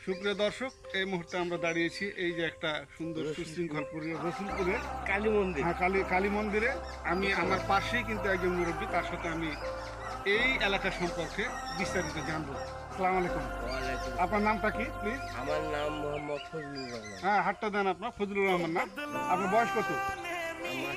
সুপ্রিয় দর্শক, এই মুহূর্তে আমরা দাঁড়িয়েছি এই যে একটা সুন্দর সুশৃঙ্খলপুরে রসুলপুরে কালী মন্দির। হ্যাঁ, কালী মন্দিরে। আমি আমার পাশেই কিন্তু একজন মুরব্বী, তার সাথে আমি এই এলাকা সম্পর্কে বিস্তারিত জানবো। আসসালামু আলাইকুম। আপনার নামটা কি প্লিজ? আমার নাম মোহাম্মদ ফজলুর রহমান। হ্যাঁ, হাতটা দেন। আপনার ফজলুর রহমান না? আপনার বয়স কত? আমার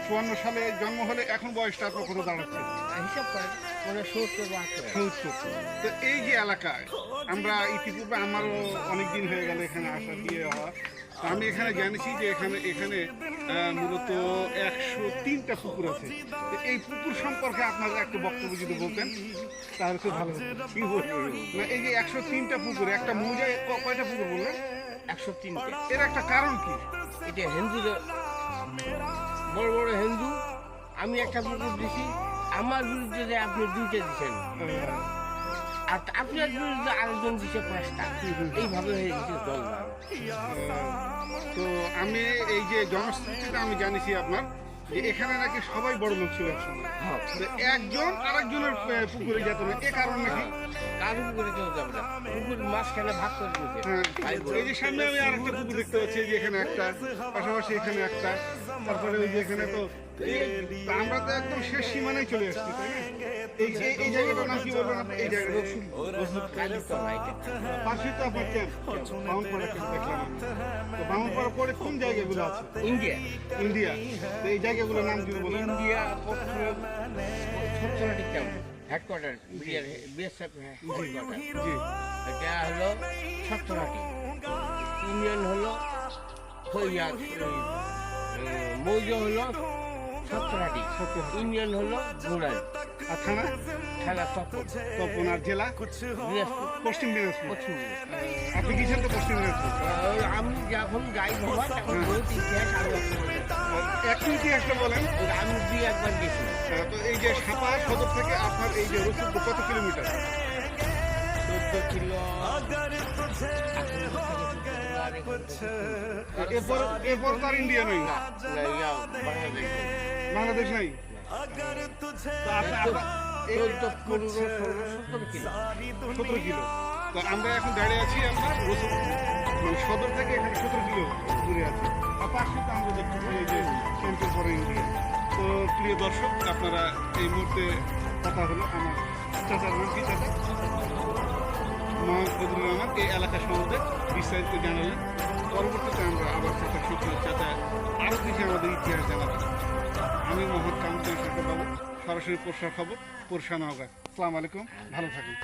54 সালে জন্ম হলে এখন বয়সটা আপনার কত দাঁড়াচ্ছে? হিসাব করেন মানে 70-72। 70। তো এই যে এলাকায় আমরা ইতিপূর্বে আমারও অনেক দিন হয়ে গেল এখানে আসা দিয়ে হওয়া, তো আমি এখানে জানিছি যে এখানে মূলত 103টা পুকুর আছে। তো এই পুকুর সম্পর্কে আপনার একটা বক্তব্য যদি বলতেন তাহলে খুব ভালো হতো। কি বলবো? না, এই যে 103টা পুকুর, একটা মৌজায় কয়টা পুকুর বললেন? 103টা। এর একটা কারণ কি? এটা হিন্দুদের বড় বড় হিন্দু। আমি একটা পুকুর দিছি, আমার বিরুদ্ধে যে আপনি 2টা দিচ্ছেন, আর আপনার বিরুদ্ধে আরেকজন দিচ্ছে 5টা। এইভাবে হয়ে গেছে দল। তো আমি এই যে জনশ্রুতিটা আমি জানিছি আপনার যে এখানে নাকি সবাই বড় লোক ছিল একসময়। তো একজন আরেকজনের পুকুরে যেত না, এ কারণ নাকি? কারো পুকুরে কেউ যাবে না, পুকুর মাঝখানে ভাগ করে দিয়েছে। এই যে সামনে আমি আরেকটা পুকুর দেখতে পাচ্ছি, যে এখানে একটা, পাশাপাশি এখানে একটা, তারপরে ওই যে এখানে। তো আমরা তো একদম শেষ সীমানায় চলে আসছি, তাই না? এই জায়গাটার নাম কি বলবেন? এই জায়গাটা পাশে তো আপনার ক্যাম্প, বামুনপাড়া ক্যাম্প দেখলাম। তো বামুনপাড়া পরে কোন জায়গাগুলো আছে? ইন্ডিয়া। তো এই জায়গাগুলোর নাম যদি বলেন। India Chhatrahati camp headquarter, BSF headquarter. জি। এটা হলো ছত্রহাটি। ইউনিয়ন হলো মৌজা হলো ছত্রহাটি, ইউনিয়ন হলো ঘোড়াই। আর থানা তপন। আর জেলা পশ্চিম দিনাজপুর। আপনি গিয়েছেন তো পশ্চিম দিনাজপুর? আমি যখন যাই বাবা তখন বহুত ইতিহাস একটু ইতিহাসটা বলেন। আমি 2-1 গেছি। তো এই যে সাপা সদর থেকে আপনার এই যে রসুলপুর কত কিলোমিটার? 14 কিলো। এরপর তার ইন্ডিয়া নয়, বাংলাদেশ নাই। 17 কিলো। তো আমরা এখন দাঁড়িয়ে আছি আপনার সদর থেকে এখানে 17 কিলো দূরে আছি। আর পাশে তো আমরা দেখতে পাই যে সেন্টার ফর ইন্ডিয়া। তো প্রিয় দর্শক, আপনারা এই মুহূর্তে কথা হলো আমার চাচার নাম কি? চাচা মোহাম্মদ ফজলুর রহমান এই এলাকা সম্বন্ধে বিস্তারিত জানালেন। পরবর্তীতে আমরা আবার চাচা আরও কিছু আমাদের ইতিহাস জানাবেন। আমি মোহাম্মদ কামরুজ্জামান সরকার বাবু, সরাসরি পোরশা খবর, পোরশা নওগাঁ। আসসালামু আলাইকুম, ভালো থাকুন।